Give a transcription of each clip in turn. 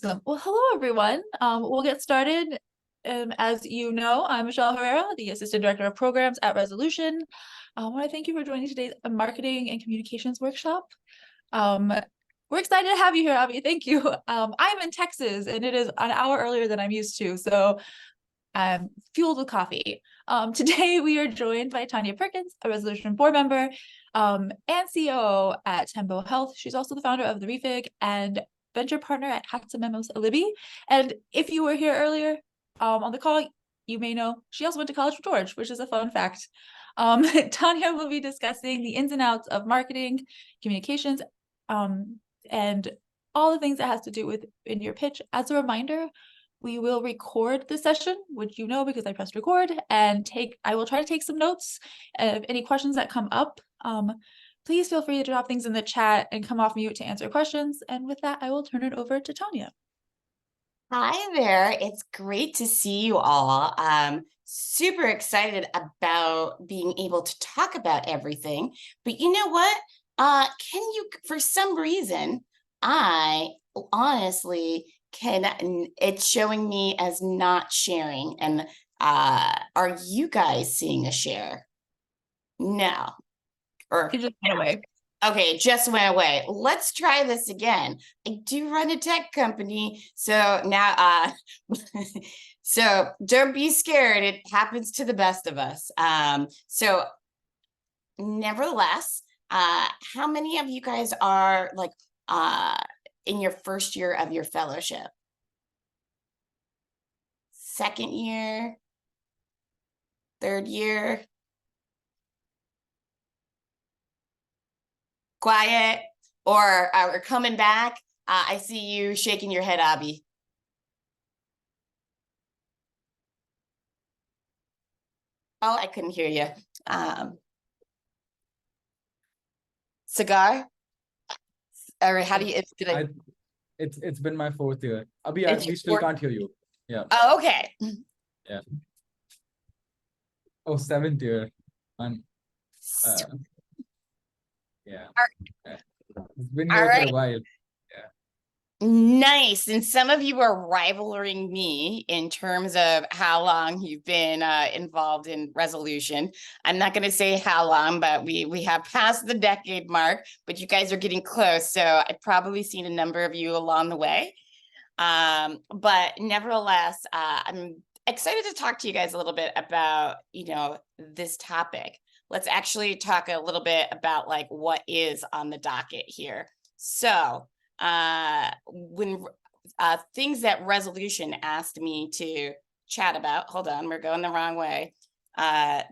Awesome. Well, hello, everyone. We'll get started. As you know, I'm Michelle Herrera, the Assistant Director of Programs at Resolution. I want to thank you for joining today's Marketing and Communications workshop. We're excited to have you here, Abby. Thank you. I'm in Texas, and it is an hour earlier than I'm used to, so I'm fueled with coffee. Today, we are joined by Tanya Perkins, a Resolution board member and COO at Tembo Health. She's also the founder of the Refig and venture partner at Hats and Memos Libby. And if you were here earlier on the call, you may know she also went to college with George, which is a fun fact. Tanya will be discussing the ins and outs of marketing, communications, and all the things that has to do with in your pitch. As a reminder, we will record the session, which you know because I pressed record, and I will try to take some notes of any questions that come up. Please feel free to drop things in the chat and come off mute to answer questions. And with that, I will turn it over to Tanya. Hi there. It's great to see you all. Super excited about being able to talk about everything. But you know what? For some reason, I honestly it's showing me as not sharing. And are you guys seeing a share? No. Or You just went away. Okay, it just went away. Let's try this again. I do run a tech company, so now so don't be scared. It happens to the best of us. So nevertheless, how many of you guys are like in your first year of your fellowship? Second year? Third year? Quiet, or we're coming back. I see you shaking your head, Abby. Oh, I couldn't hear you. Cigar? Or how do you? It's been my fourth year. Abhi, we still can't hear you. Yeah. Oh, okay. Yeah. Oh, seventh year. And yeah. It's been here for a while. Nice. And some of you are rivaling me in terms of how long you've been involved in Resolution. I'm not going to say how long, but we have passed the decade mark, but you guys are getting close. So I've probably seen a number of you along the way. But nevertheless, I'm excited to talk to you guys a little bit about, this topic. Let's actually talk a little bit about like what is on the docket here. So when things that Resolution asked me to chat about, hold on, we're going the wrong way.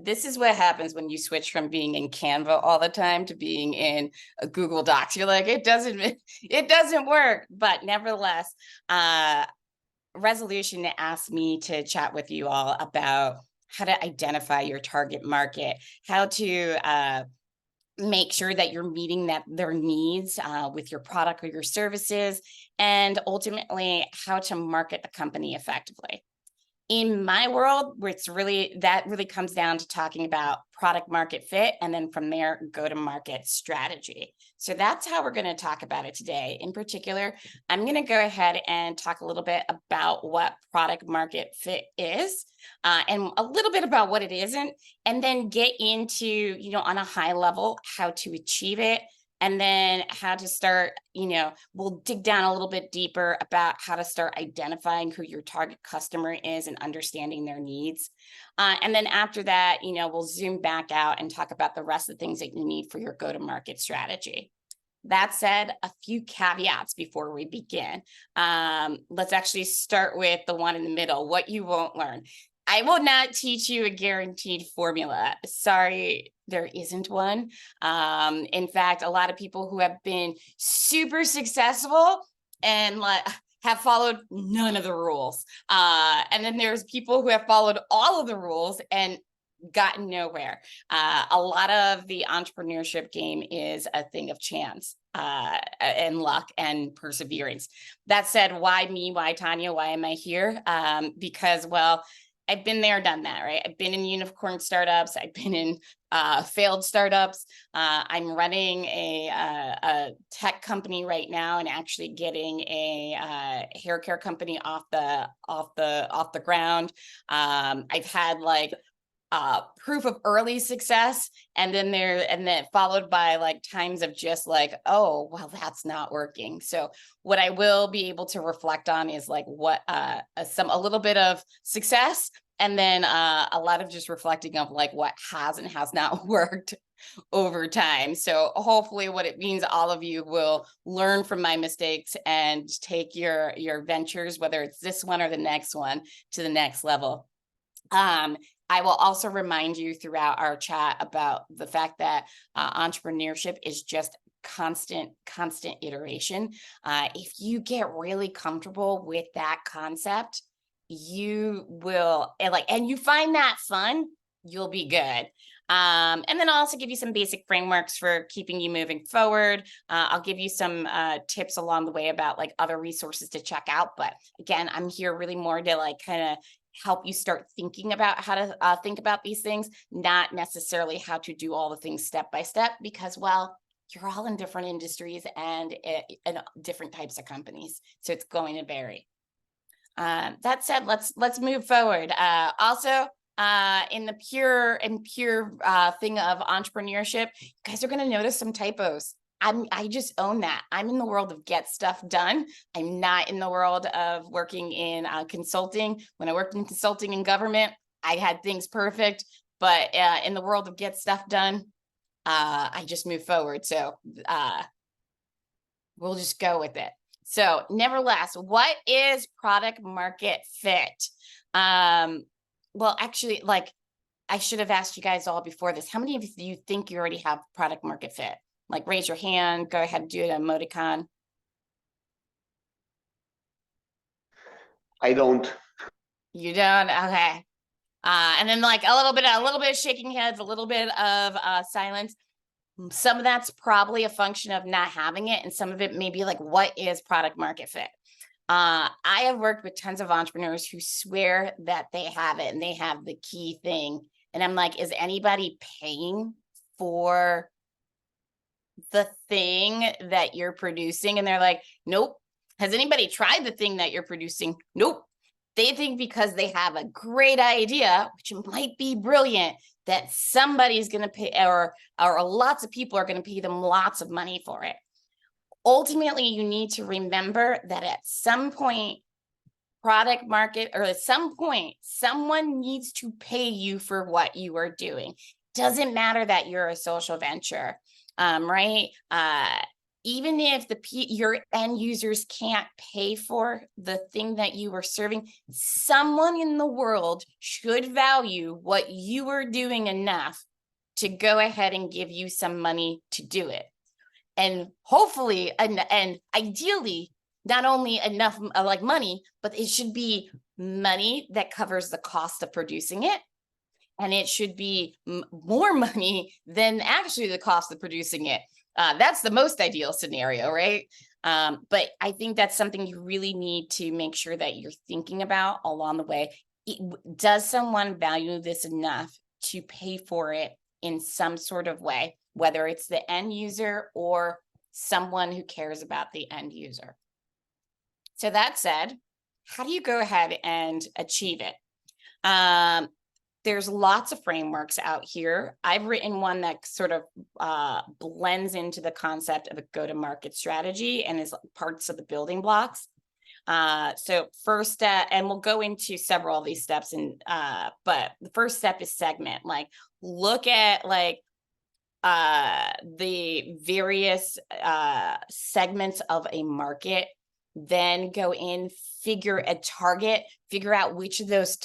This is what happens when you switch from being in Canva all the time to being in a Google Docs. You're like, it doesn't work. But nevertheless, Resolution asked me to chat with you all about how to identify your target market, how to make sure that you're meeting their needs with your product or your services, and ultimately how to market the company effectively. In my world, where that really comes down to talking about product market fit, and then from there, go to market strategy. So that's how we're going to talk about it today. In particular, I'm going to go ahead and talk a little bit about what product market fit is, and a little bit about what it isn't, and then get into, on a high level, how to achieve it. And then how to start, we'll dig down a little bit deeper about how to start identifying who your target customer is and understanding their needs. And then after that, we'll zoom back out and talk about the rest of the things that you need for your go-to-market strategy. That said, a few caveats before we begin. Let's actually start with the one in the middle, what you won't learn. I will not teach you a guaranteed formula. Sorry, there isn't one. In fact, a lot of people who have been super successful and have followed none of the rules. And then there's people who have followed all of the rules and gotten nowhere. A lot of the entrepreneurship game is a thing of chance and luck and perseverance. That said, why me? Why Tanya? Why am I here? Because, well, I've been there, done that, right? I've been in unicorn startups. I've been in failed startups. I'm running a tech company right now, and actually getting a hair care company off the ground. I've had like proof of early success, and then followed by like times of just like, oh, well, that's not working. So what I will be able to reflect on is like what a little bit of success, and then a lot of just reflecting of like what has and has not worked over time. So hopefully what it means, all of you will learn from my mistakes and take your ventures, whether it's this one or the next one, to the next level. I will also remind you throughout our chat about the fact that entrepreneurship is just constant iteration. If you get really comfortable with that concept, you will and you find that fun, you'll be good. And then I'll also give you some basic frameworks for keeping you moving forward. I'll give you some tips along the way about like other resources to check out. But again, I'm here really more to like kind of help you start thinking about how to think about these things, not necessarily how to do all the things step by step, because, well, you're all in different industries and different types of companies. So it's going to vary. That said, let's move forward. Also, in the pure thing of entrepreneurship, you guys are going to notice some typos. I just own that. I'm in the world of get stuff done. I'm not in the world of working in consulting. When I worked in consulting and government, I had things perfect, but in the world of get stuff done, I just move forward. So we'll just go with it. So nevertheless, what is product market fit? Well, actually, like I should have asked you guys all before this. How many of you think you already have product market fit? Like raise your hand, go ahead and do an emoticon. I don't. You don't? Okay. And then like a little bit of shaking heads, a little bit of silence. Some of that's probably a function of not having it, and some of it may be like, what is product market fit? I have worked with tons of entrepreneurs who swear that they have it and they have the key thing. And I'm like, is anybody paying for the thing that you're producing? And they're like, nope. Has anybody tried the thing that you're producing? Nope. They think because they have a great idea, which might be brilliant, that somebody's going to pay, or lots of people are going to pay them lots of money for it. Ultimately, you need to remember that at some point, product market, or at some point, someone needs to pay you for what you are doing. Doesn't matter that you're a social venture, right? Even if your end users can't pay for the thing that you are serving, someone in the world should value what you are doing enough to go ahead and give you some money to do it. And hopefully, and ideally, not only enough like money, but it should be money that covers the cost of producing it. And it should be more money than actually the cost of producing it. That's the most ideal scenario, right? But I think that's something you really need to make sure that you're thinking about along the way. Does someone value this enough to pay for it in some sort of way, whether it's the end user or someone who cares about the end user? So that said, how do you go ahead and achieve it? There's lots of frameworks out here. I've written one that sort of blends into the concept of a go-to-market strategy and is parts of the building blocks. So first step, and we'll go into several of these steps, but the first step is segment. Like look at like the various segments of a market, then go in, figure out which of those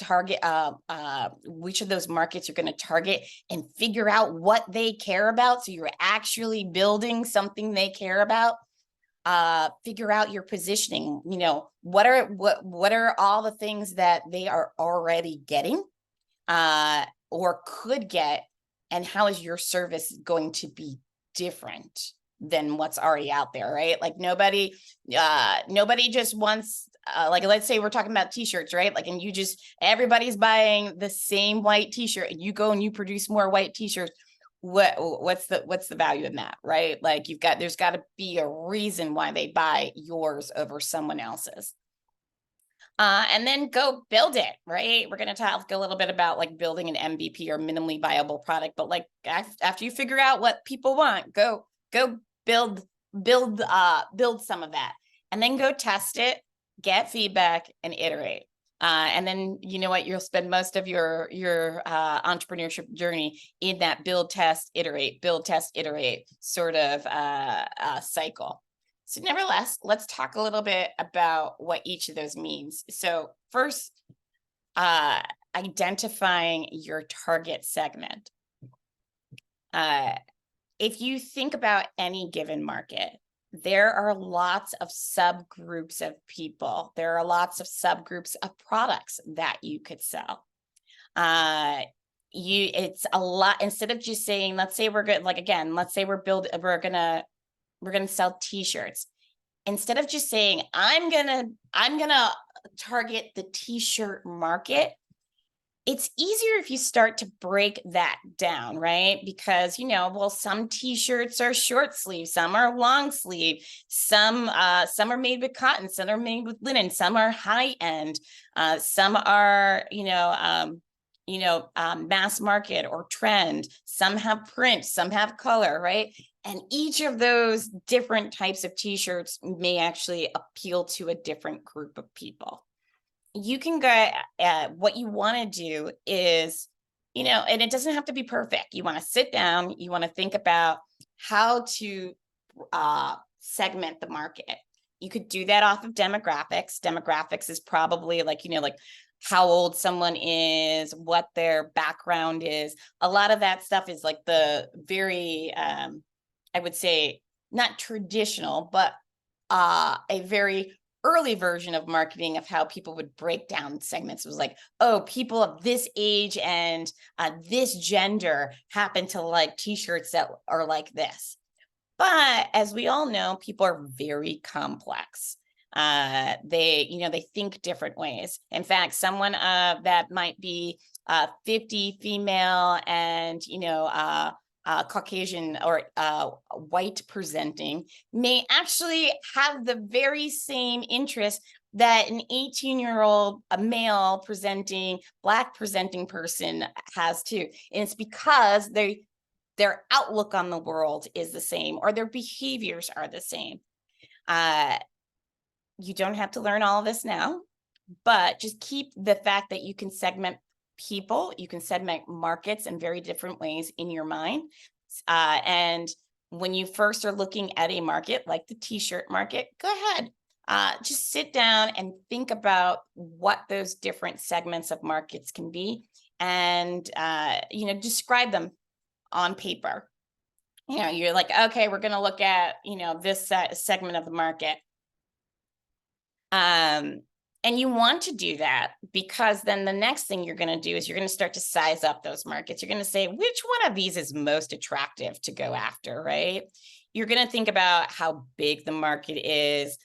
markets you're going to target, and figure out what they care about. So you're actually building something they care about. Figure out your positioning. You know, what are all the things that they are already getting, or could get, and how is your service going to be different than what's already out there, right? Like nobody just wants like, let's say we're talking about t-shirts, right? Like, and everybody's buying the same white t-shirt, and you go and you produce more white t-shirts. What's the value in that, right? Like, there's got to be a reason why they buy yours over someone else's. And then go build it, right? We're going to talk a little bit about like building an MVP or minimally viable product, but like after you figure out what people want, go build some of that, and then go test it, get feedback, and iterate. And then, you know what, you'll spend most of your entrepreneurship journey in that build, test, iterate sort of cycle. So nevertheless, let's talk a little bit about what each of those means. So first, identifying your target segment. If you think about any given market, there are lots of subgroups of people. There are lots of subgroups of products that you could sell. It's a lot. Instead of just saying, let's say we're good, like, again, let's say we're gonna sell t-shirts. Instead of just saying, I'm gonna target the t-shirt market, it's easier if you start to break that down, right? Because, well, some t-shirts are short sleeve, some are long sleeve, some are made with cotton, some are made with linen, some are high end, some are, mass market or trend, some have print, some have color, right? And each of those different types of t-shirts may actually appeal to a different group of people. You can go, what you want to do is, and it doesn't have to be perfect. You want to sit down, you want to think about how to segment the market. You could do that off of demographics. Demographics is probably like, like how old someone is, what their background is. A lot of that stuff is like the very, I would say, not traditional, but a very early version of marketing of how people would break down segments. It was like, oh, people of this age and this gender happen to like t-shirts that are like this. But as we all know, people are very complex. They think different ways. In fact, someone that might be 50 female and, Caucasian or white presenting may actually have the very same interest that an 18-year-old male presenting, Black presenting person has too. And it's because their outlook on the world is the same, or their behaviors are the same. You don't have to learn all of this now, but just keep the fact that you can segment people, you can segment markets in very different ways in your mind. And when you first are looking at a market like the t-shirt market, go ahead, just sit down and think about what those different segments of markets can be, and describe them on paper. You're like, okay, we're going to look at this segment of the market. And you want to do that because then the next thing you're going to do is you're going to start to size up those markets. You're going to say, which one of these is most attractive to go after, right? You're going to think about how big the market is.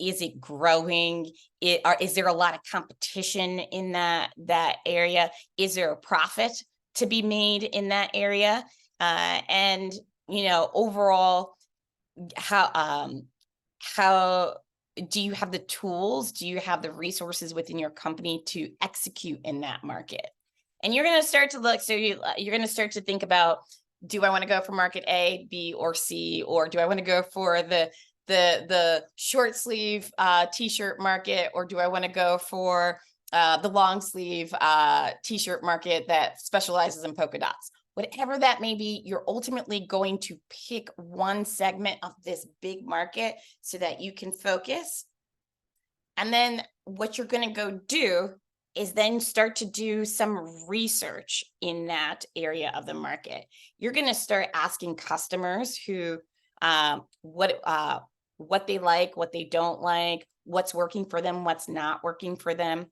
Is it growing? Is there a lot of competition in that area? Is there a profit to be made in that area? And overall, how do you have the tools? Do you have the resources within your company to execute in that market? And you're going to start to look, so you're going to start to think about, do I want to go for market A, B, or C? Or do I want to go for the short sleeve t-shirt market? Or do I want to go for the long sleeve t-shirt market that specializes in polka dots? Whatever that may be, you're ultimately going to pick one segment of this big market so that you can focus. And then what you're going to go do is then start to do some research in that area of the market. You're going to start asking customers who what they like, what they don't like, what's working for them, what's not working for them.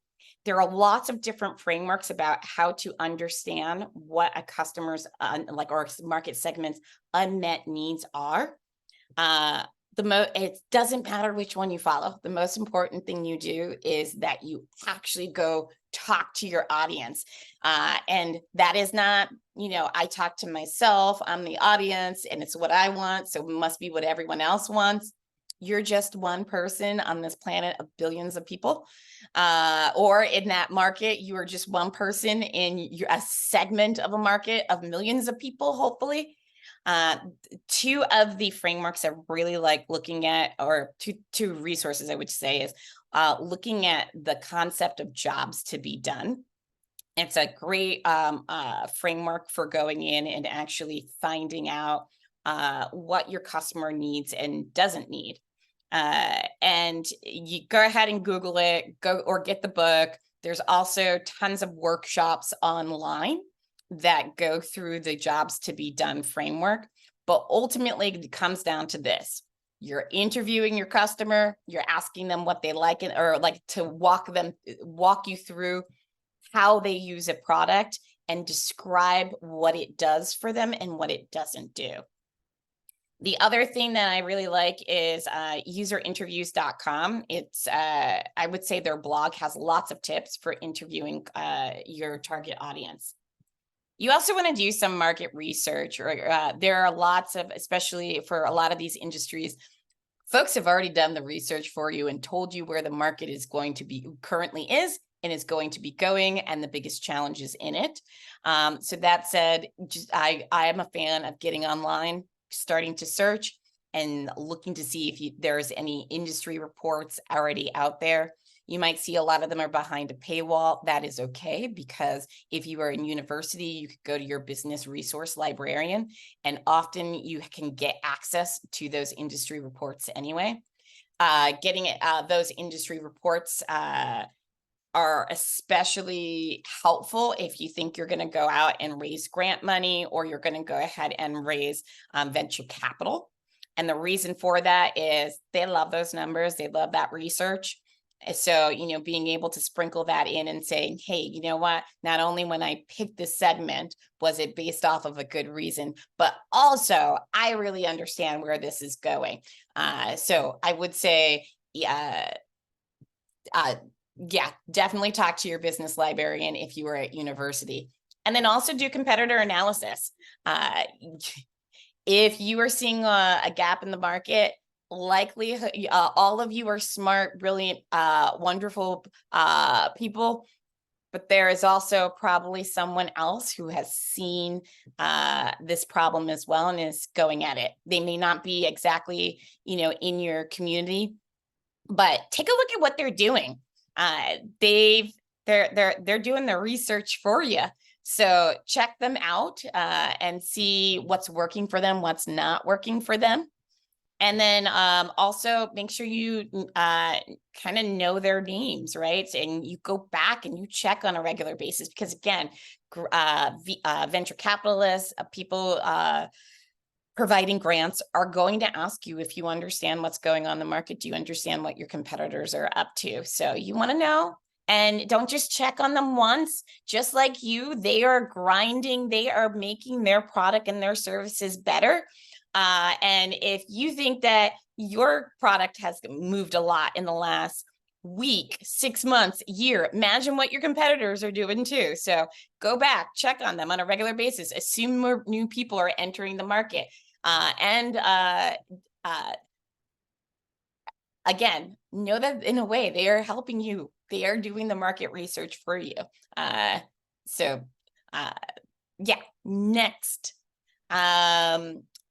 There are lots of different frameworks about how to understand what a customer's or market segment's unmet needs are. it doesn't matter which one you follow. The most important thing you do is that you actually go talk to your audience. And that is not, I talk to myself, I'm the audience, and it's what I want, so it must be what everyone else wants. You're just one person on this planet of billions of people. Or in that market, you are just one person in a segment of a market of millions of people, hopefully. Two of the frameworks I really like looking at, or two resources I would say, is looking at the concept of jobs to be done. It's a great framework for going in and actually finding out what your customer needs and doesn't need. And you go ahead and Google it, or get the book. There's also tons of workshops online that go through the jobs to be done framework. But ultimately, it comes down to this. You're interviewing your customer, you're asking them what they like, or like to walk you through how they use a product and describe what it does for them and what it doesn't do. The other thing that I really like is userinterviews.com. It's, I would say their blog has lots of tips for interviewing your target audience. You also want to do some market research, or there are lots of, especially for a lot of these industries, folks have already done the research for you and told you where the market is going to be, currently is, and is going to be going, and the biggest challenges in it. So that said, I am a fan of getting online, starting to search and looking to see if there's any industry reports already out there. You might see a lot of them are behind a paywall. That is okay, because if you are in university, you could go to your business resource librarian, and often you can get access to those industry reports anyway. Getting those industry reports are especially helpful if you think you're going to go out and raise grant money, or you're going to go ahead and raise venture capital. And the reason for that is they love those numbers. They love that research. So, being able to sprinkle that in and saying, hey, you know what, not only when I picked this segment was it based off of a good reason, but also I really understand where this is going. So I would say, yeah, definitely talk to your business librarian if you were at university. And then also do competitor analysis. If you are seeing a gap in the market, likely all of you are smart, brilliant, wonderful people, but there is also probably someone else who has seen this problem as well and is going at it. They may not be exactly, in your community, but take a look at what they're doing. They're doing the research for you. So check them out and see what's working for them, what's not working for them. And then also make sure you kind of know their names, right? And you go back and you check on a regular basis, because again, venture capitalists, people providing grants are going to ask you if you understand what's going on in the market. Do you understand what your competitors are up to? So you want to know. And don't just check on them once. Just like you, they are grinding, they are making their product and their services better. And if you think that your product has moved a lot in the last week, 6 months, year, imagine what your competitors are doing too. So go back, check on them on a regular basis, assume more new people are entering the market. Again, know that in a way they are helping you. They are doing the market research for you. Next,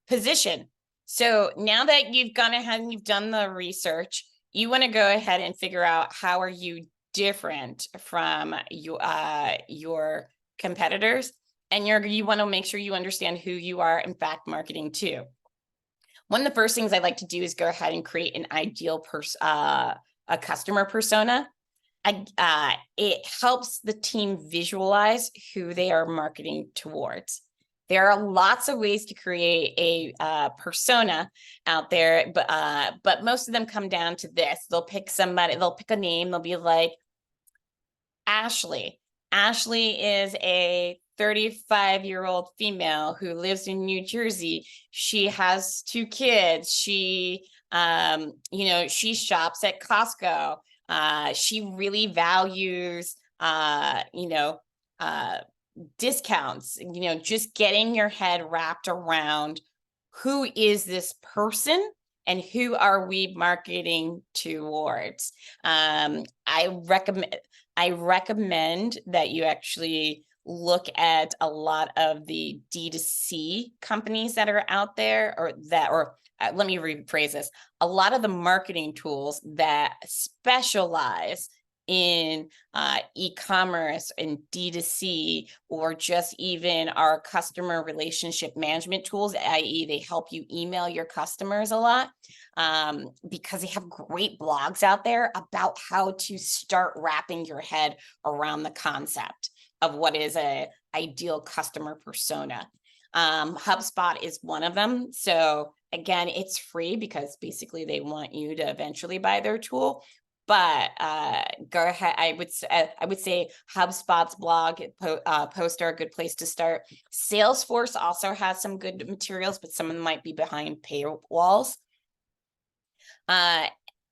position. So now that you've gone ahead and you've done the research, you want to go ahead and figure out how are you different from your competitors, and you want to make sure you understand who you are in fact marketing to. One of the first things I like to do is go ahead and create an ideal a customer persona. It helps the team visualize who they are marketing towards. There are lots of ways to create a persona out there, but most of them come down to this. They'll pick somebody, they'll pick a name, they'll be like, Ashley. Ashley is a 35-year-old female who lives in New Jersey. She has 2 kids. She You know, she shops at Costco. She really values, you know, discounts, you know, just getting your head wrapped around who is this person and who are we marketing towards. I recommend that you actually look at a lot of the D2C companies that are out there, or let me rephrase this. A lot of the marketing tools that specialize in e-commerce and D2C, or just even our customer relationship management tools, i.e. they help you email your customers a lot, because they have great blogs out there about how to start wrapping your head around the concept of what is a ideal customer persona. HubSpot is one of them. So again, it's free because basically they want you to eventually buy their tool. But go ahead. I would say HubSpot's blog posts are a good place to start. Salesforce also has some good materials, but some of them might be behind paywalls.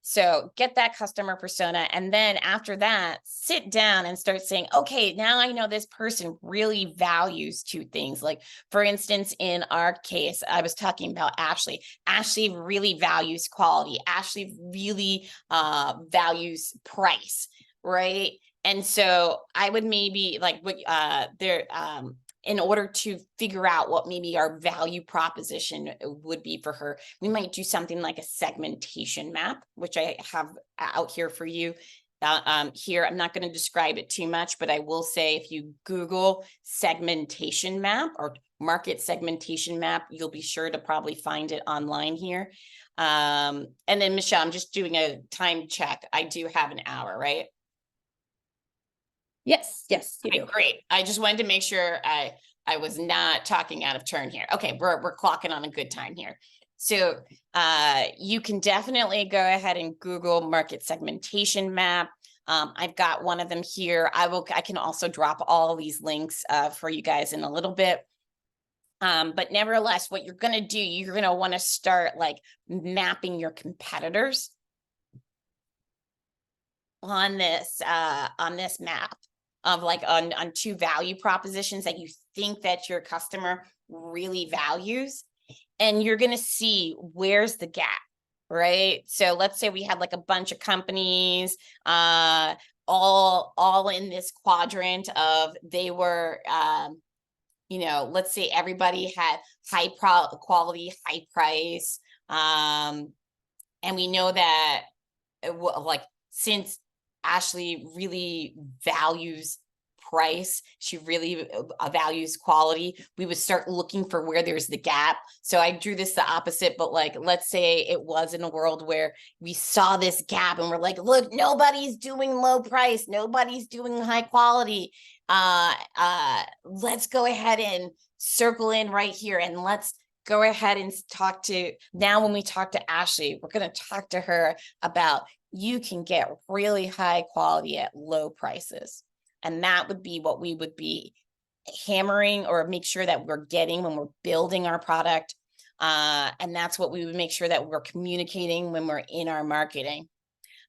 So get that customer persona, and then after that, sit down and start saying, okay, now I know this person really values two things. Like, for instance, in our case, I was talking about Ashley. Ashley really values quality. Ashley really values price, right? And so I would maybe like what in order to figure out what maybe our value proposition would be for her, we might do something like a segmentation map, which I have out here for you. Here, I'm not going to describe it too much, but I will say if you Google segmentation map or market segmentation map, you'll be sure to probably find it online here. And then Michelle, I'm just doing a time check. I do have an hour, right? Yes, you Okay, do. great. I just wanted to make sure I was not talking out of turn here. Okay, we're clocking on a good time here. So you can definitely go ahead and Google market segmentation map. I've got one of them here. I can also drop all these links for you guys in a little bit. But nevertheless, what you're going to do, you're going to want to start like mapping your competitors on this map of like on two value propositions that you think that your customer really values, and you're going to see where's the gap, right? So let's say we had like a bunch of companies all in this quadrant of they were you know, let's say everybody had high quality, high price, and we know that like since Ashley really values price, she really values quality, we would start looking for where there's the gap. So I drew this the opposite, but like, let's say it was in a world where we saw this gap and we're like, look, nobody's doing low price, nobody's doing high quality. Let's go ahead and circle in right here, and let's go ahead and talk to, now when we talk to Ashley, we're going to talk to her about you can get really high quality at low prices. And that would be what we would be hammering or make sure that we're getting when we're building our product. And that's what we would make sure that we're communicating when we're in our marketing.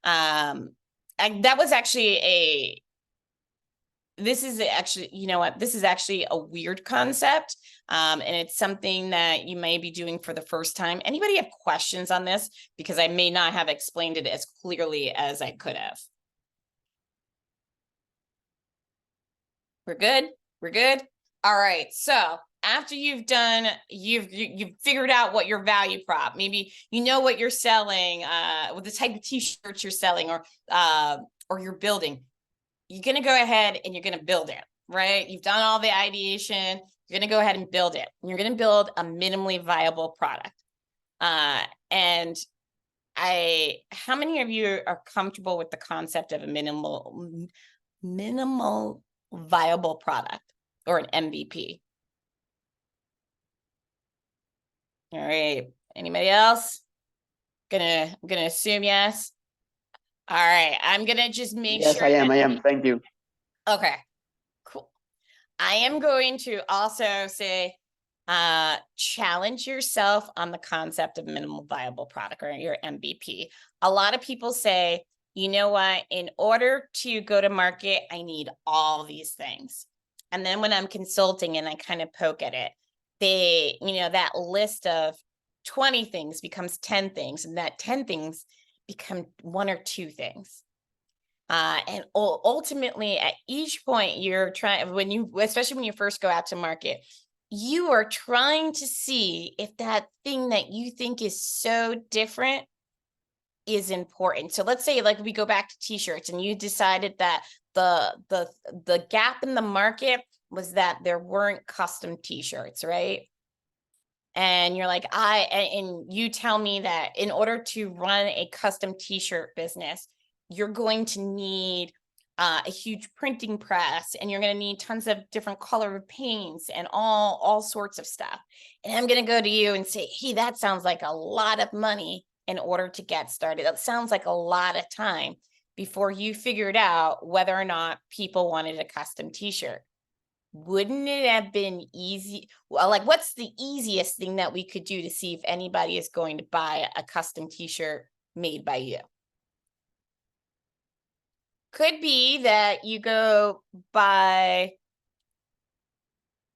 And that was actually this is actually, you know what, this is actually a weird concept. And it's something that you may be doing for the first time. Anybody have questions on this? Because I may not have explained it as clearly as I could have. We're good? We're good? All right. So after you've done, you've figured out what your value prop, maybe you know what you're selling, with the type of t-shirts you're selling or you're building, you're going to go ahead and you're going to build it, right? You've done all the ideation. You're going to go ahead and build it. You're going to build a minimally viable product. And how many of you are comfortable with the concept of a minimal viable product or an MVP? All right. Anybody else? I'm gonna assume yes. All right. I'm gonna just make Yes, sure. I am. Thank you. Okay, cool. I am going to also say challenge yourself on the concept of minimal viable product, or your MVP. A lot of people say, you know what, in order to go to market, I need all these things. And then when I'm consulting and I kind of poke at it, that list of 20 things becomes 10 things, and that 10 things become 1 or 2 things. And ultimately, at each point you're trying, especially when you first go out to market, you are trying to see if that thing that you think is so different is important. So let's say, like, we go back to t-shirts, and you decided that the gap in the market was that there weren't custom t-shirts, right? And you're like, and you tell me that in order to run a custom t-shirt business, you're going to need a huge printing press, and you're going to need tons of different color paints and all sorts of stuff. And I'm going to go to you and say, hey, that sounds like a lot of money in order to get started. That sounds like a lot of time before you figured out whether or not people wanted a custom t-shirt. Wouldn't it have been easy? Well, like, what's the easiest thing that we could do to see if anybody is going to buy a custom t-shirt made by you? Could be that you go buy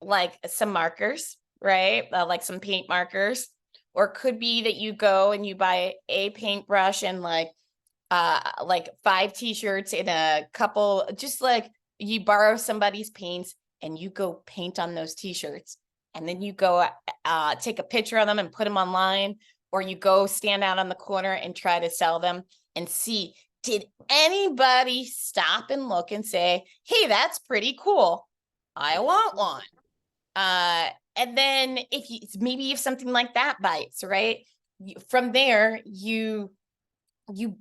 like some markers, right? Like some paint markers, or could be that you go and you buy a paintbrush and like 5 t-shirts and a couple, just like you borrow somebody's paints and you go paint on those t-shirts, and then you go take a picture of them and put them online, or you go stand out on the corner and try to sell them and see, did anybody stop and look and say, hey, that's pretty cool, I want one. And then if something like that bites, right? From there, you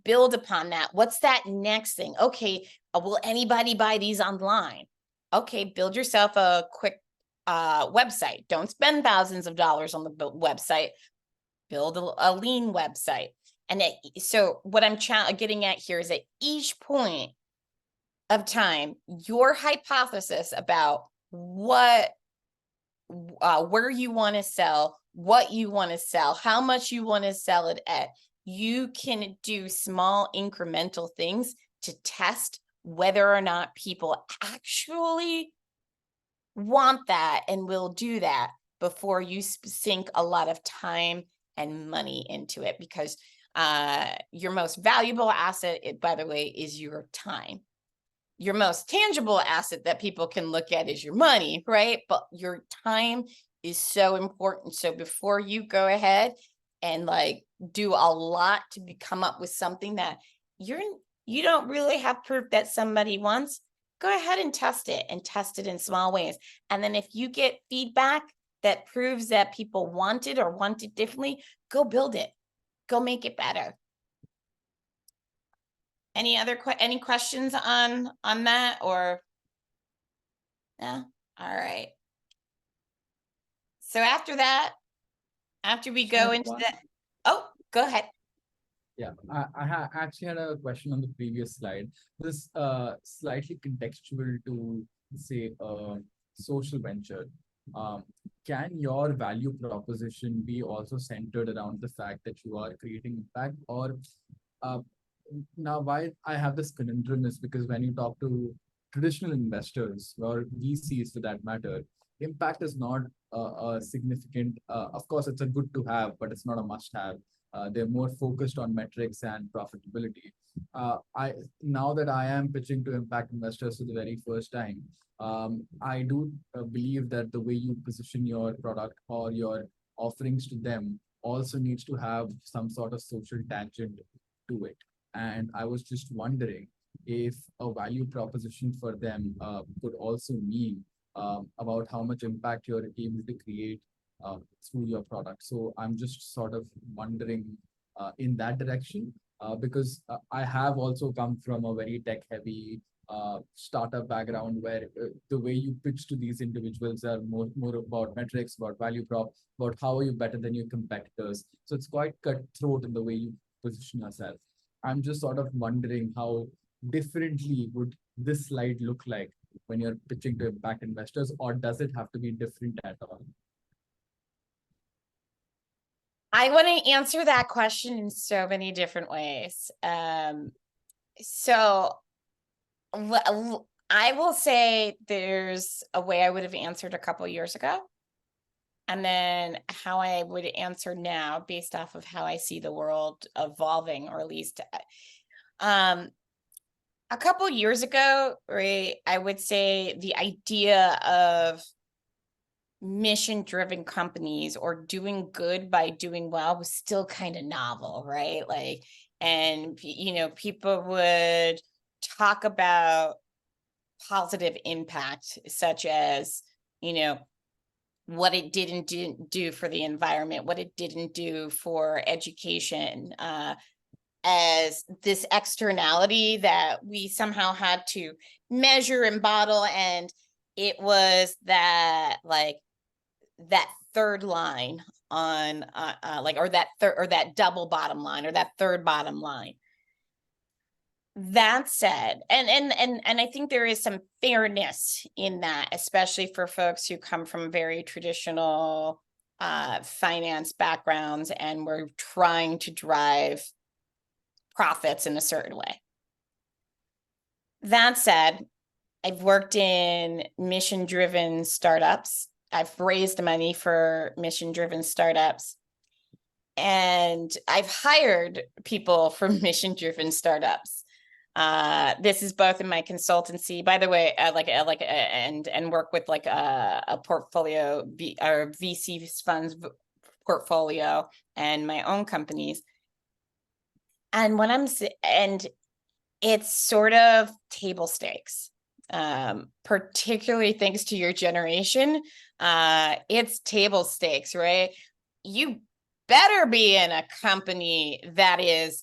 build upon that. What's that next thing? Okay, will anybody buy these online? Okay, build yourself a quick website. Don't spend thousands of dollars on the website. Build a lean website. And so what I'm getting at here is at each point of time, your hypothesis about where you want to sell, what you want to sell, how much you want to sell it at, you can do small incremental things to test whether or not people actually want that and will do that before you sink a lot of time and money into it. Because your most valuable asset, by the way, is your time. Your most tangible asset that people can look at is your money, right? But your time is so important. So before you go ahead and like do a lot to come up with something that you don't really have proof that somebody wants, go ahead and test it in small ways. And then if you get feedback that proves that people want it or want it differently, go build it. Go make it better. Any questions on that, or no? All right. So after that, after we go into that, oh, go ahead. Yeah, I actually had a question on the previous slide. This slightly contextual to say social venture. Can your value proposition be also centered around the fact that you are creating impact? Or now why I have this conundrum is because when you talk to traditional investors or VCs for that matter, impact is not a significant, of course it's a good to have, but it's not a must have. They're more focused on metrics and profitability. Now that I am pitching to impact investors for the very first time, I do believe that the way you position your product or your offerings to them also needs to have some sort of social tangent to it. And I was just wondering if a value proposition for them could also mean about how much impact you're able to create through your product. So I'm just sort of wondering in that direction, because I have also come from a very tech-heavy startup background where the way you pitch to these individuals are more about metrics, about value prop, about how are you better than your competitors. So it's quite cutthroat in the way you position yourself. I'm just sort of wondering how differently would this slide look like when you're pitching to impact investors, or does it have to be different at all? I want to answer that question in so many different ways. So I will say there's a way I would have answered a couple years ago, and then how I would answer now based off of how I see the world evolving, or at least a couple years ago, right, I would say the idea of mission-driven companies or doing good by doing well was still kind of novel, right? Like, and people would talk about positive impact, such as, what it didn't do for the environment, what it didn't do for education, as this externality that we somehow had to measure and bottle. And it was that, like, that third line on or that double bottom line, or that third bottom line. That said, and I think there is some fairness in that, especially for folks who come from very traditional finance backgrounds and we're trying to drive profits in a certain way. That said, I've worked in mission-driven startups. I've raised money for mission-driven startups. And I've hired people for mission-driven startups. This is both in my consultancy, by the way, and work with like a portfolio, or VC funds portfolio, and my own companies. And and it's sort of table stakes, particularly thanks to your generation. It's table stakes, right? You better be in a company that is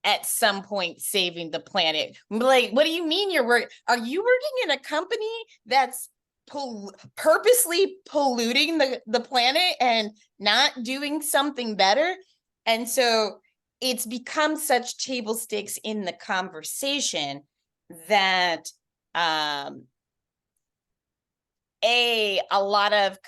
at some point saving the planet. Like, what do you mean are you working in a company that's purposely polluting the planet and not doing something better? And so it's become such table stakes in the conversation that a lot of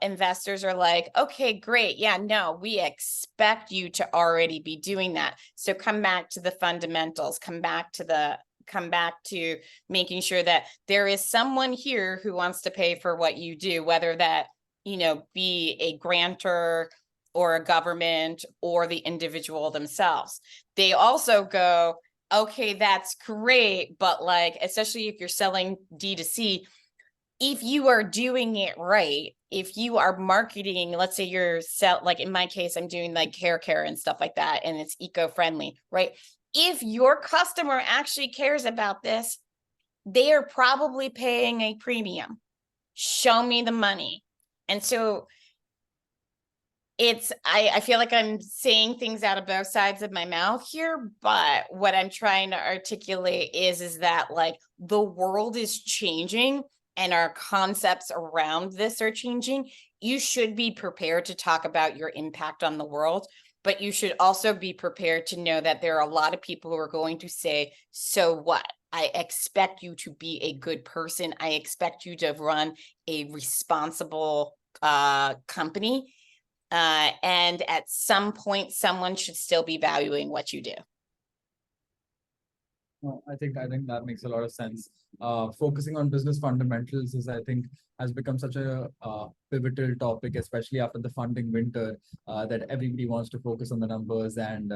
investors are like, okay, great. Yeah, no, we expect you to already be doing that. So come back to the fundamentals, come back to making sure that there is someone here who wants to pay for what you do, whether that, be a grantor or a government or the individual themselves. They also go, okay, that's great. But like, especially if you're selling D2C, if you are doing it right, if you are marketing, let's say like in my case, I'm doing like hair care and stuff like that, and it's eco-friendly, right? If your customer actually cares about this, they are probably paying a premium. Show me the money. And so I feel like I'm saying things out of both sides of my mouth here, but what I'm trying to articulate is that like the world is changing and our concepts around this are changing. You should be prepared to talk about your impact on the world, but you should also be prepared to know that there are a lot of people who are going to say, so what? I expect you to be a good person. I expect you to run a responsible company. And at some point, someone should still be valuing what you do. No, I think that makes a lot of sense. Focusing on business fundamentals I think, has become such a pivotal topic, especially after the funding winter, that everybody wants to focus on the numbers and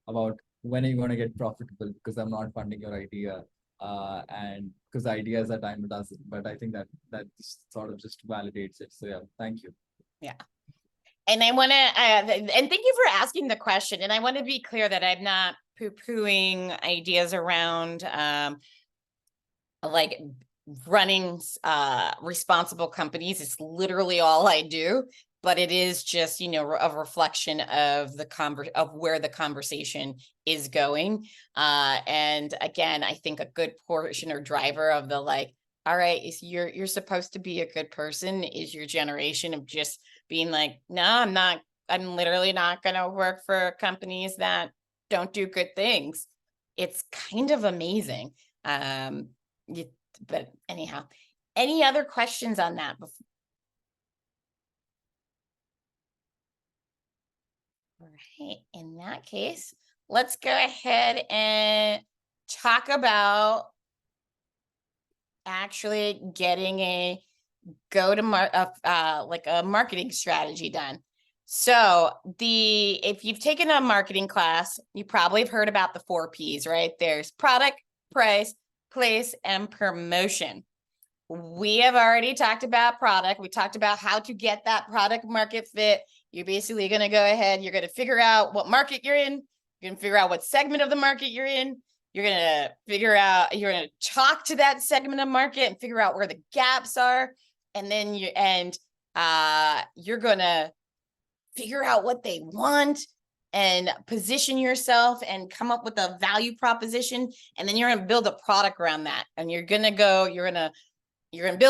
about when are you going to get profitable, because I'm not funding your idea. And because ideas are time it does, but I think that sort of just validates it. So yeah, thank you. Yeah. And I want to, and thank you for asking the question. And I want to be clear that I'm not poo-pooing ideas around like running responsible companies. It's literally all I do, but it is just, a reflection of of where the conversation is going. And again, I think a good portion or driver of the like, all right, you're supposed to be a good person is your generation of just being like, no, I'm literally not going to work for companies that don't do good things. It's kind of amazing. But anyhow, any other questions on that? right, in that case, let's go ahead and talk about actually getting a like a marketing strategy done. So if you've taken a marketing class, you probably have heard about the 4 Ps, right? There's product, price, place, and promotion. We have already talked about product. We talked about how to get that product market fit. You're basically going to go ahead, you're going to figure out what market you're in. You're going to figure out what segment of the market you're in. You're going to figure out, you're going to talk to that segment of market and figure out where the gaps are. And then you're going to figure out what they want and position yourself and come up with a value proposition. And then you're going to build a product around that. And you're going to build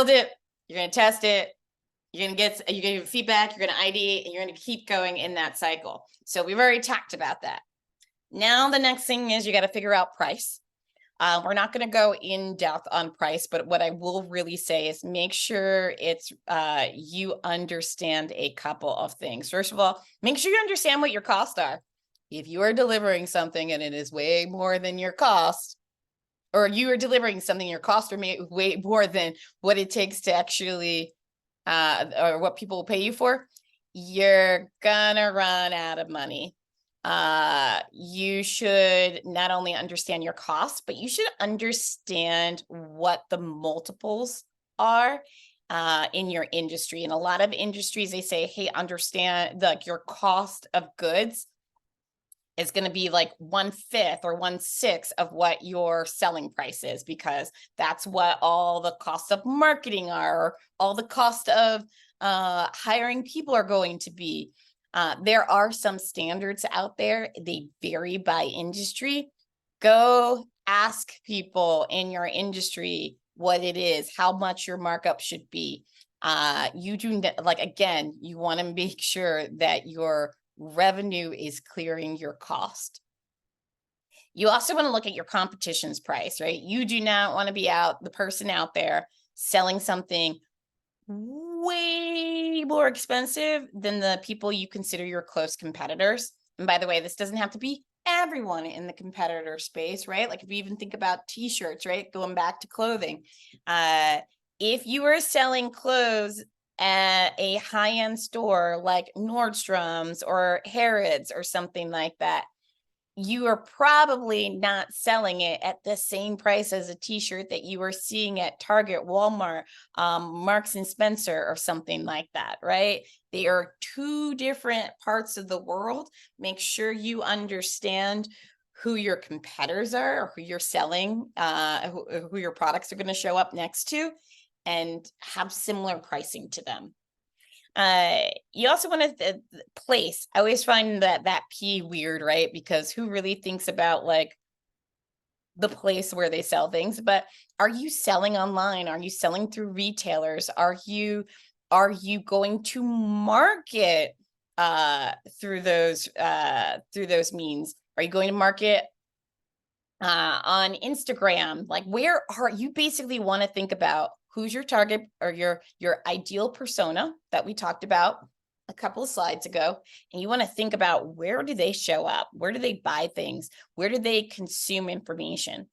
it, you're going to test it, you're going to get feedback, you're going to ideate, and you're going to keep going in that cycle. So we've already talked about that. Now, the next thing is you got to figure out price. We're not going to go in depth on price, but what I will really say is make sure you understand a couple of things. First of all, make sure you understand what your costs are. If you are delivering something and it is way more than your cost, or you are delivering something, your costs are way more than what it takes to actually, or what people will pay you for, you're gonna run out of money. You should not only understand your costs, but you should understand what the multiples are in your industry. In a lot of industries, they say, hey, understand like your cost of goods is going to be like 1/5 or 1/6 of what your selling price is, because that's what all the costs of marketing are, or all the cost of hiring people are going to be. There are some standards out there. They vary by industry. Go ask people in your industry what it is, how much your markup should be. You do like, again, you want to make sure that your revenue is clearing your cost. You also want to look at your competition's price, right? You do not want to be the person out there selling something way more expensive than the people you consider your close competitors. And by the way, this doesn't have to be everyone in the competitor space, right? Like if you even think about t-shirts, right? Going back to clothing. If you are selling clothes at a high-end store like Nordstrom's or Harrods or something like that, you are probably not selling it at the same price as a t-shirt that you are seeing at Target, Walmart, Marks and Spencer or something like that, right? They are 2 different parts of the world. Make sure you understand who your competitors are, or who you're selling, who your products are going to show up next to, and have similar pricing to them. You also want to place. I always find that P weird, right? Because who really thinks about like the place where they sell things? But are you selling online? Are you selling through retailers? Are you going to market through those means? Are you going to market on Instagram? Like, where are you? Basically want to think about who's your target, or your ideal persona that we talked about a couple of slides ago. And you want to think about, where do they show up? Where do they buy things? Where do they consume information?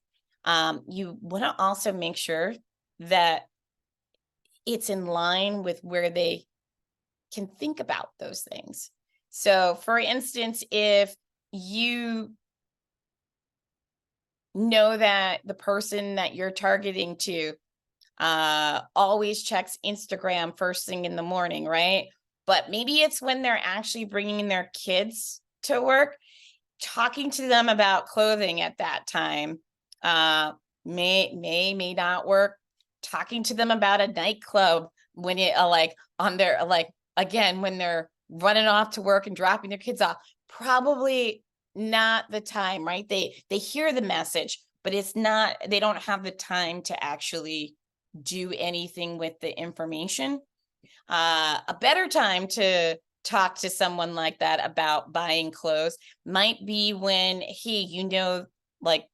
You want to also make sure that it's in line with where they can think about those things. So for instance, if you know that the person that you're targeting to always checks Instagram first thing in the morning, right? But maybe it's when they're actually bringing their kids to work, talking to them about clothing at that time may not work. Talking to them about a nightclub when it on their again, when they're running off to work and dropping their kids off, probably not the time, right? They hear the message, but they don't have the time to actually do anything with the information. A better time to talk to someone like that about buying clothes might be when like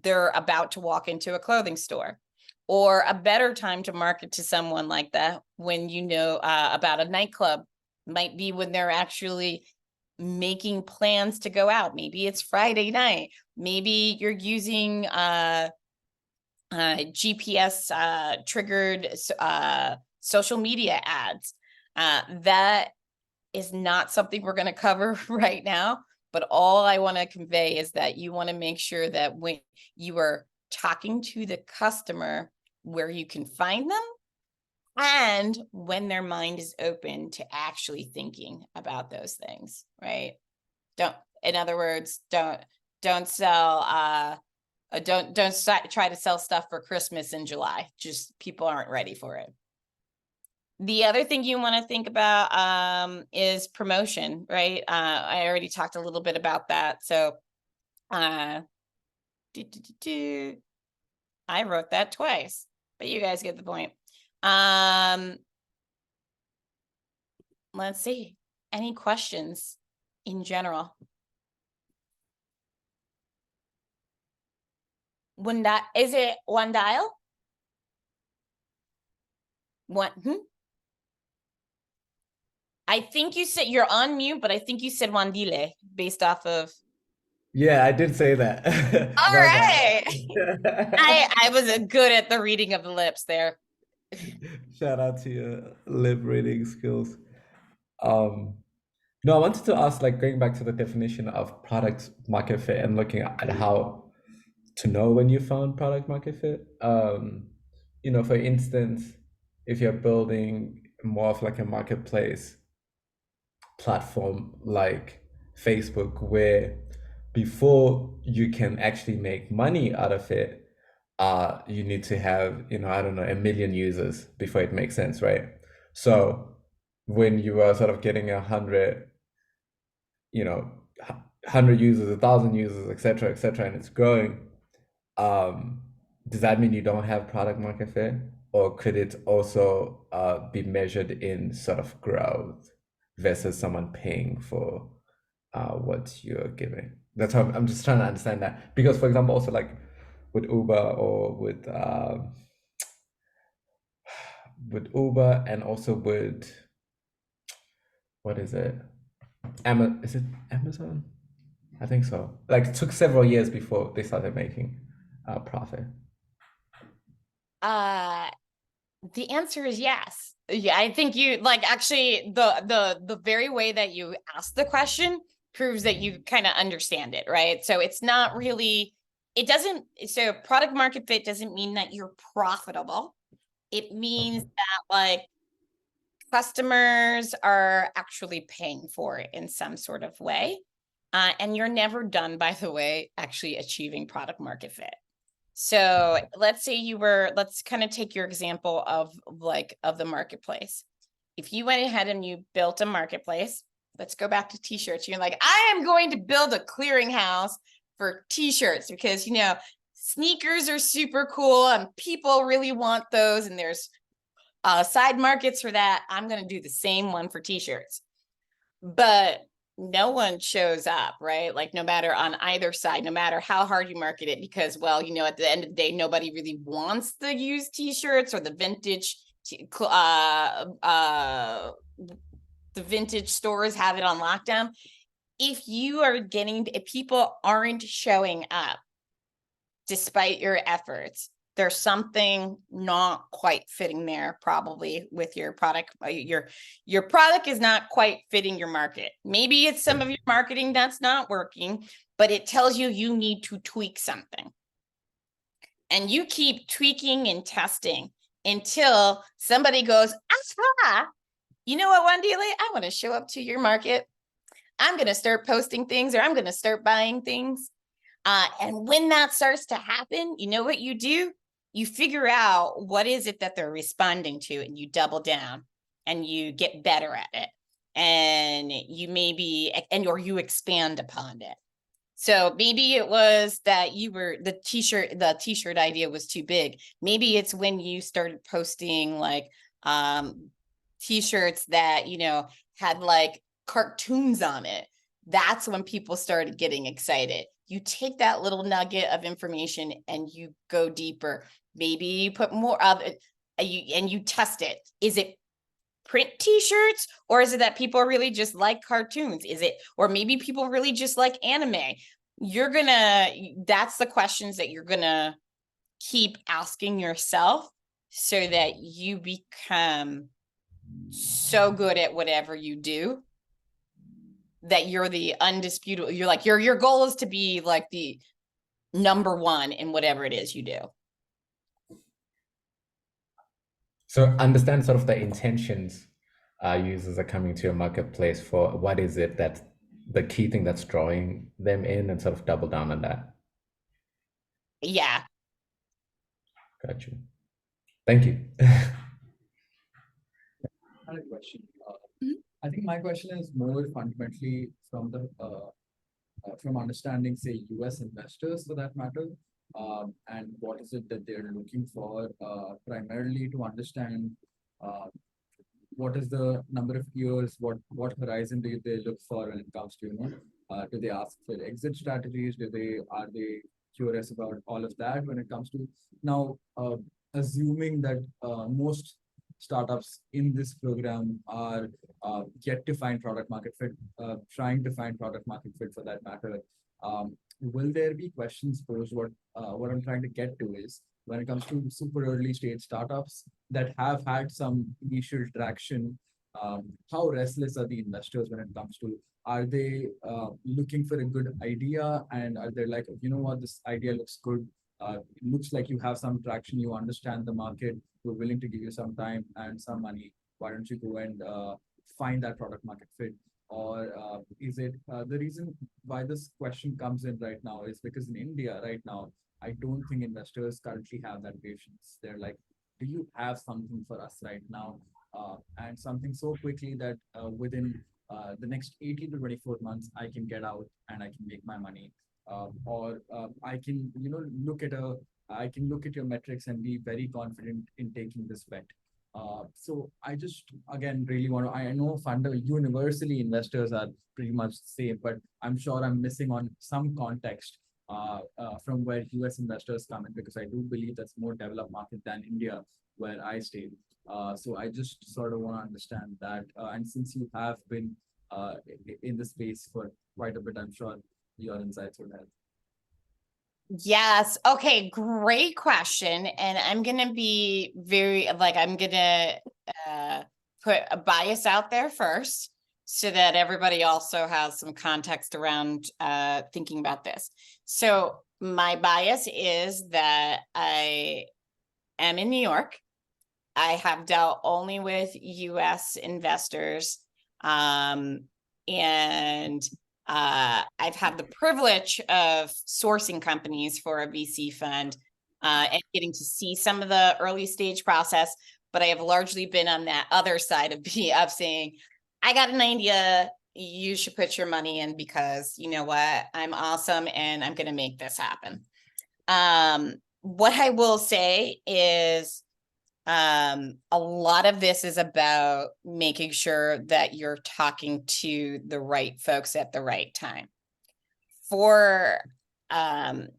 they're about to walk into a clothing store. Or a better time to market to someone like that when about a nightclub might be when they're actually making plans to go out. Maybe it's Friday night. Maybe you're using GPS triggered social media ads. That is not something we're going to cover right now, but all I want to convey is that you want to make sure that when you are talking to the customer, where you can find them and when their mind is open to actually thinking about those things, right? In other words, don't sell try to sell stuff for Christmas in July. Just people aren't ready for it. The other thing you want to think about is promotion, right? I already talked a little bit about that. So I wrote that twice, but you guys get the point. Let's see. Any questions in general? Is it one dial? One. I think you said you're on mute, but I think you said Wandile based off of. Yeah, I did say that. All right. I was good at the reading of the lips there. Shout out to your lip reading skills. No, I wanted to ask, like, going back to the definition of product market fit and looking at how to know when you found product market fit. For instance, if you're building more of like a marketplace platform like Facebook, where before you can actually make money out of it, you need to have, I don't know, 1 million users before it makes sense, right? So when you are sort of getting 100 users, 1,000 users, etc., and it's growing, does that mean you don't have product market fit, or could it also be measured in sort of growth versus someone paying for what you're giving? That's how I'm just trying to understand that, because, for example, also like with Uber or with Uber, and also with, what is it? Is it Amazon? I think so. Like, it took several years before they started making profit. The answer is yes. Yeah, I think you actually the very way that you asked the question proves that you kind of understand it, right? So it's not really, so product market fit doesn't mean that you're profitable. It means that customers are actually paying for it in some sort of way. And you're never done, by the way, actually achieving product market fit. So let's say let's kind of take your example of the marketplace. If you went ahead and you built a marketplace, let's go back to t-shirts. You're like, I am going to build a clearinghouse for t-shirts because, sneakers are super cool and people really want those. And there's side markets for that. I'm going to do the same one for t-shirts. But no one shows up, right? Like, no matter on either side, no matter how hard you market it, because, well, at the end of the day, nobody really wants the used t-shirts or the vintage, the vintage stores have it on lockdown. If people aren't showing up despite your efforts, there's something not quite fitting there, probably with your product. Your product is not quite fitting your market. Maybe it's some of your marketing that's not working, but it tells you need to tweak something. And you keep tweaking and testing until somebody goes, aha, you know what, Wandile? I want to show up to your market. I'm going to start posting things, or I'm going to start buying things. And when that starts to happen, you know what you do? You figure out what is it that they're responding to, and you double down and you get better at it. And or you expand upon it. So maybe it was that the t-shirt idea was too big. Maybe it's when you started posting t-shirts that, had cartoons on it. That's when people started getting excited. You take that little nugget of information and you go deeper. Maybe you put more of it and you test it. Is it print t-shirts, or is it that people really just like cartoons? Is it, or maybe people really just like anime? That's the questions that you're gonna keep asking yourself so that you become so good at whatever you do that you're the undisputable, you're like, your goal is to be like the number one in whatever it is you do. So understand sort of the intentions users are coming to your marketplace for. What is it that's the key thing that's drawing them in, and sort of double down on that. Yeah. Got you. Thank you. I had a question. I think my question is more fundamentally from the from understanding, say, US investors for that matter, and what is it that they're looking for, primarily to understand what is the number of years, what horizon do they look for when it comes to, do they ask for exit strategies? Are they curious about all of that when it comes to now, assuming that most startups in this program are yet to find product market fit, trying to find product market fit for that matter. Will there be questions posed? What I'm trying to get to is, when it comes to super early stage startups that have had some initial traction, how restless are the investors when it comes to, are they looking for a good idea, and are they like, you know what, this idea looks good, it looks like you have some traction, you understand the market, we're willing to give you some time and some money, why don't you go and find that product market fit? Or is it the reason why this question comes in right now is because in India right now, I don't think investors currently have that patience. They're like, do you have something for us right now? And something so quickly that within the next 18 to 24 months, I can get out and I can make my money. Or I can, I can look at your metrics and be very confident in taking this bet. So I just, again, really want to, I know universally investors are pretty much the same, but I'm sure I'm missing on some context from where US investors come in, because I do believe that's more developed market than India, where I stay. So I just sort of want to understand that. And since you have been in the space for quite a bit, I'm sure your insights would help. Yes. Okay. Great question. And I'm going to be I'm going to put a bias out there first so that everybody also has some context around thinking about this. So my bias is that I am in New York. I have dealt only with US investors. I've had the privilege of sourcing companies for a VC fund and getting to see some of the early stage process, but I have largely been on that other side of saying, I got an idea, you should put your money in because you know what, I'm awesome and I'm going to make this happen. What I will say is, a lot of this is about making sure that you're talking to the right folks at the right time. For a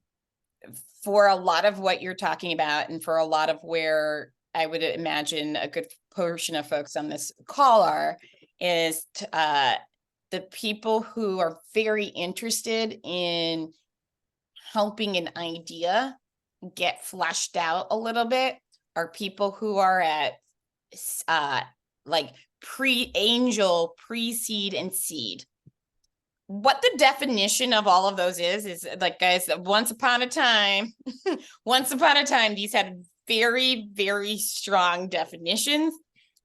lot of what you're talking about, and for a lot of where I would imagine a good portion of folks on this call is the people who are very interested in helping an idea get fleshed out a little bit are people who are at like pre-angel, pre-seed, and seed. What the definition of all of those is like, guys, once upon a time, these had very, very strong definitions.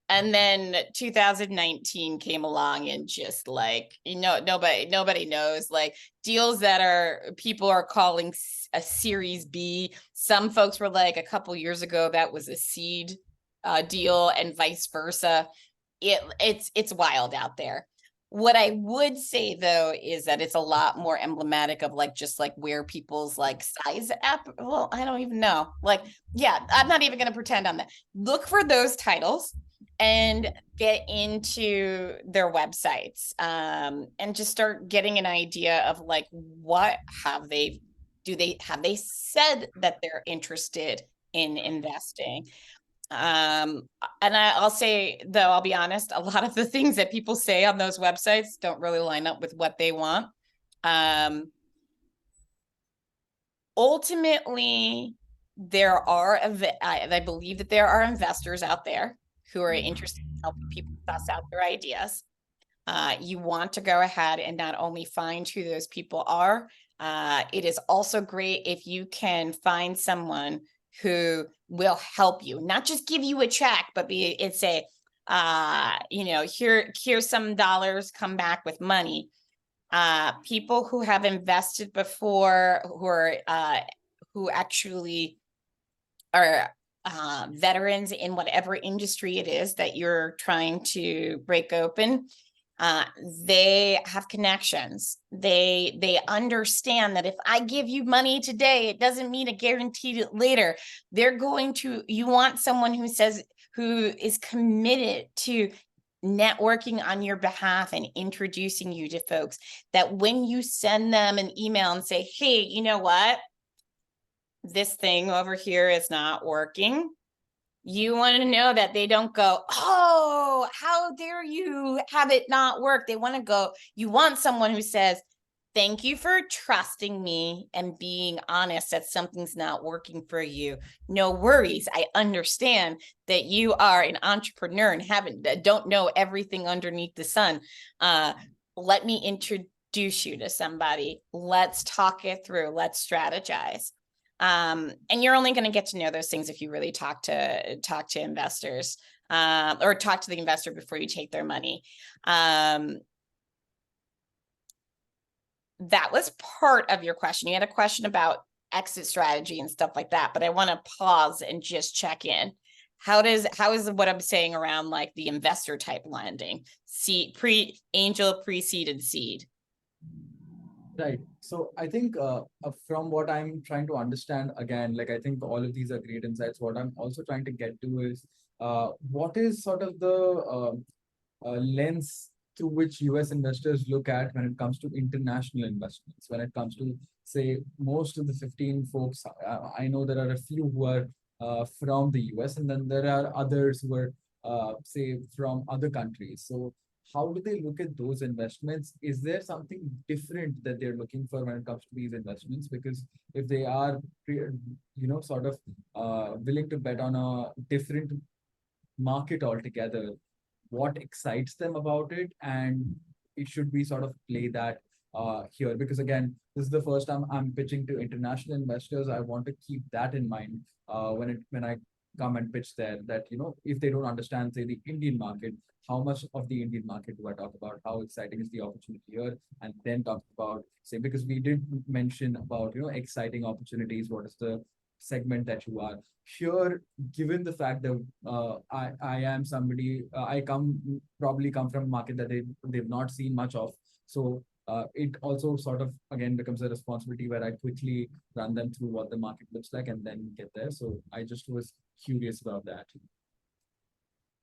And then 2019 came along and just like, nobody knows, like deals that people are calling a Series B. Some folks were like, a couple years ago, that was a seed deal, and vice versa. It's wild out there. What I would say though is that it's a lot more emblematic of like just like where people's like size well, I don't even know. Like, yeah, I'm not even gonna pretend on that. Look for those titles and get into their websites and just start getting an idea of like, what have they said that they're interested in investing. And I'll say, though, I'll be honest, a lot of the things that people say on those websites don't really line up with what they want. Ultimately, I believe that there are investors out there who are interested in helping people suss out their ideas. You want to go ahead and not only find who those people are, it is also great if you can find someone who will help you, not just give you a check, but here's some dollars, come back with money. People who have invested before, who actually are veterans in whatever industry it is that you're trying to break open. They have connections. They understand that if I give you money today, it doesn't mean a guaranteed later. You want someone who is committed to networking on your behalf and introducing you to folks, that when you send them an email and say, hey, you know what? This thing over here is not working. You want to know that they don't go, oh, how dare you have it not work? You want someone who says, thank you for trusting me and being honest that something's not working for you. No worries. I understand that you are an entrepreneur and don't know everything underneath the sun. Let me introduce you to somebody. Let's talk it through. Let's strategize. And you're only going to get to know those things if you really talk to investors, or talk to the investor before you take their money. That was part of your question. You had a question about exit strategy and stuff like that, but I want to pause and just check in. How is what I'm saying around like the investor type lending, angel, pre-seed and seed? Right. So I think from what I'm trying to understand, again, like I think all of these are great insights. What I'm also trying to get to is what is sort of the lens through which US investors look at when it comes to international investments, when it comes to, say, most of the 15 folks, I know there are a few who are from the US, and then there are others who are, say, from other countries. So how do they look at those investments? Is there something different that they're looking for when it comes to these investments? Because if they are, sort of willing to bet on a different market altogether, what excites them about it? And it should be sort of play that here, because again, this is the first time I'm pitching to international investors. I want to keep that in mind when I come and pitch there, that if they don't understand, say, the Indian market, how much of the Indian market do I talk about? How exciting is the opportunity here? And then talk about, say, because we did mention about exciting opportunities. What is the segment that you are here? Given the fact that I am somebody, I probably come from a market that they've not seen much of. So it also sort of again becomes a responsibility where I quickly run them through what the market looks like and then get there. So I just was curious about that.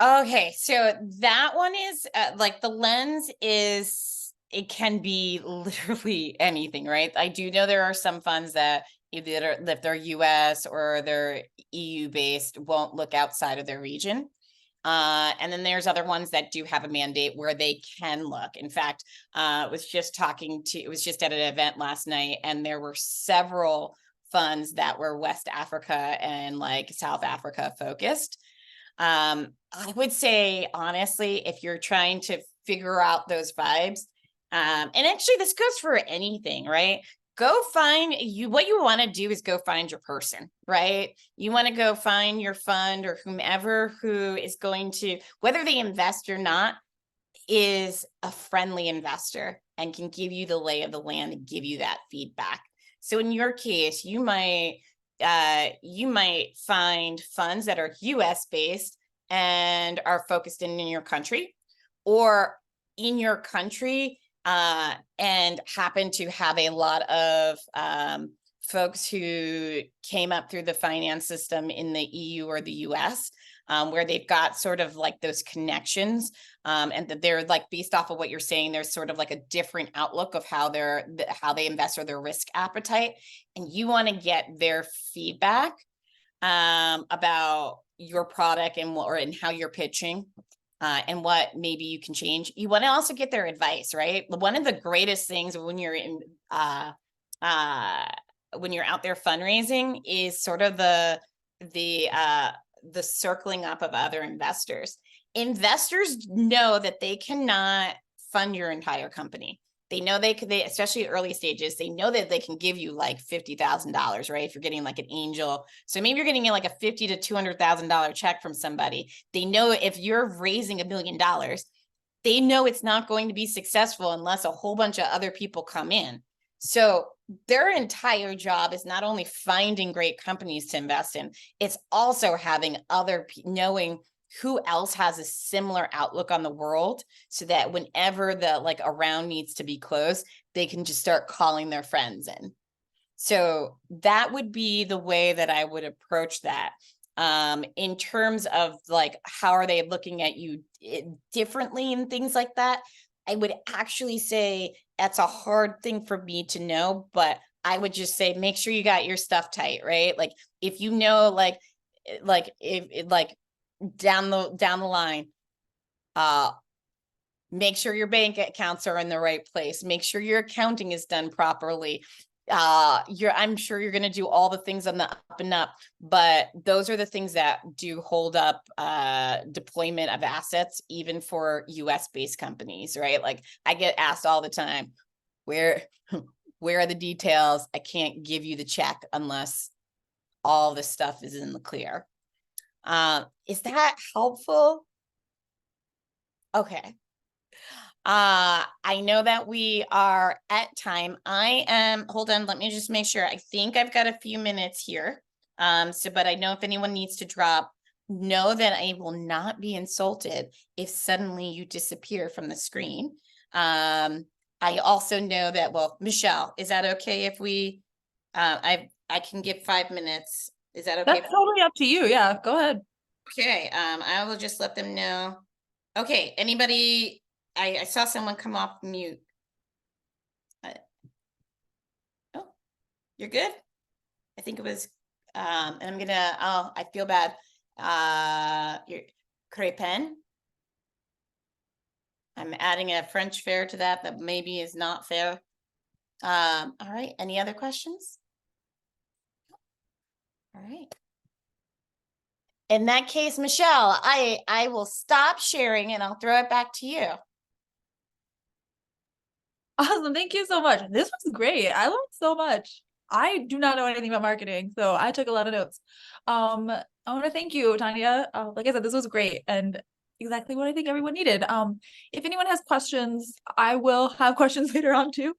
Okay, so that one is like the lens is, it can be literally anything, right? I do know there are some funds that either if they're US or they're EU based won't look outside of their region. And then there's other ones that do have a mandate where they can look. In fact, it was just at an event last night, and there were several funds that were West Africa and like South Africa focused. I would say, honestly, if you're trying to figure out those vibes, and actually this goes for anything, right? What you want to do is go find your person, right? You want to go find your fund or whomever who is going to, whether they invest or not, is a friendly investor and can give you the lay of the land and give you that feedback. So in your case, you might find funds that are US based and are focused in your country, or in your country and happen to have a lot of folks who came up through the finance system in the EU or the US, where they've got sort of like those connections, and that they're like, based off of what you're saying, there's sort of like a different outlook of how they invest or their risk appetite. And you want to get their feedback about your product and what, or and how you're pitching, and what maybe you can change. You want to also get their advice, right? One of the greatest things when you're in, when you're out there fundraising is sort of the circling up of other investors. Investors know that they cannot fund your entire company. They know they could, especially early stages, they know that they can give you like $50,000, right? If you're getting like an angel. So maybe you're getting like a $50,000 to $200,000 check from somebody. They know if you're raising $1 million, they know it's not going to be successful unless a whole bunch of other people come in. So their entire job is not only finding great companies to invest in, it's also having knowing who else has a similar outlook on the world, so that whenever the like a round needs to be closed, they can just start calling their friends in. So that would be the way that I would approach that. In terms of like, how are they looking at you differently and things like that? I would actually say that's a hard thing for me to know, but I would just say, make sure you got your stuff tight, right? Like if you know, if down the line, make sure your bank accounts are in the right place, make sure your accounting is done properly. I'm sure you're going to do all the things on the up and up, but those are the things that do hold up deployment of assets, even for US based companies, right? Like I get asked all the time, where are the details? I can't give you the check unless all this stuff is in the clear. Is that helpful? Okay. I know that we are at time. Hold on, let me just make sure. I think I've got a few minutes here. But I know if anyone needs to drop, know that I will not be insulted if suddenly you disappear from the screen. I also know that, well, Michelle, is that okay if we, I can give 5 minutes. Is that okay? That's totally up to you. Yeah, go ahead. Okay, I will just let them know. Okay, anybody, I saw someone come off mute. Oh, you're good? I think it was, and I'm gonna, oh, I feel bad. Your crêpen. I'm adding a French fare to that maybe is not fair. All right, any other questions? All right. In that case, Michelle, I will stop sharing and I'll throw it back to you. Awesome. Thank you so much. This was great. I learned so much. I do not know anything about marketing, so I took a lot of notes. I want to thank you, Tanya. Like I said, this was great and exactly what I think everyone needed. If anyone has questions, I will have questions later on too.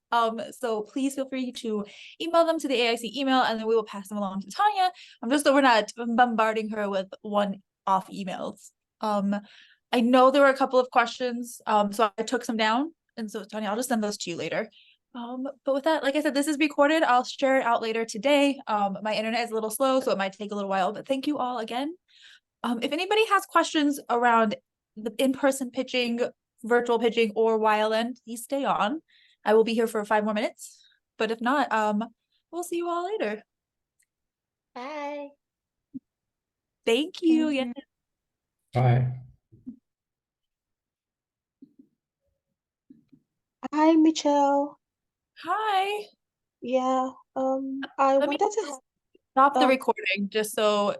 So please feel free to email them to the AIC email and then we will pass them along to Tanya. Just so we're not bombarding her with one-off emails. I know there were a couple of questions, so I took some down. And so, Tanya, I'll just send those to you later. But with that, like I said, this is recorded. I'll share it out later today. My internet is a little slow, so it might take a little while, but thank you all again. If anybody has questions around the in-person pitching, virtual pitching, or YLN, please stay on. I will be here for 5 more minutes. But if not, we'll see you all later. Bye. Thank you. Yeah. Bye. Hi, Michelle. Hi. Yeah, I Let me wanted to stop the um, recording just so